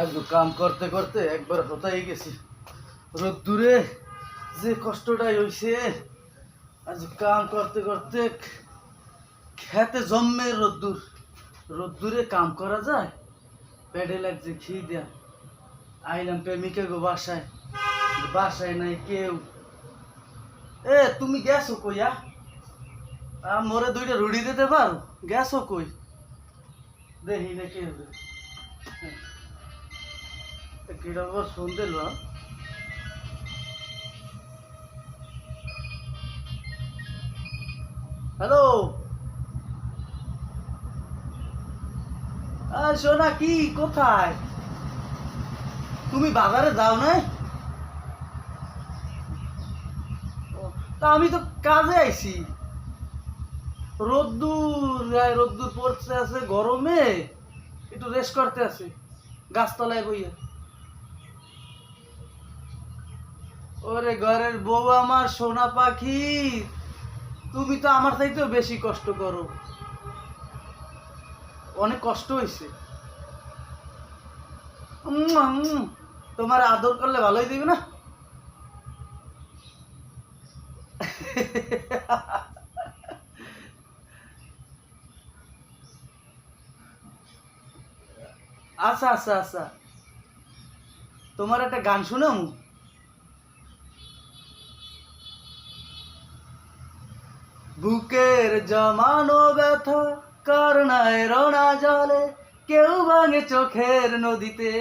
আজকে কাম করতে করতে একবার হতাই গেছি। রোদ্দুরে যে কষ্টটাই হইছে, আজ কাম করতে করতে খেতে জম্মে রোদ্দুর। রোদ্দুরে কাম করা যায়? পেটে লাগছে খিদা। আইলাম প্রেমিকা গো বাসায়, বাসায় নাই কেউ। তুমি গেছো কইয়া? মোরে দুইটা রুটি দিতে পারো? গেছো কই? দেখি না কেউ। কিরকম শুনতে লো। হ্যালো, সোনা কি কোথায়? তুমি বাজারে যাও না? তা আমি তো কাজে আইছি। রোদ্দুর পড়তে আছে, গরমে একটু রেস্ট করতে আছে গাছতলায় বইয়া। ওরে ঘরের বউ আমার সোনা পাখি, তুমি তো আমার চাইতেও বেশি কষ্ট করো। অনেক কষ্ট হয়েছে। তোমার আদর করলে ভালোই দিবে না? আচ্ছা আচ্ছা আচ্ছা, তোমার একটা গান শুনাম। বুকের জমানো ব্যথা কারণায় রোনা জলে, কেউ ভাঙে চোখের নদীতে।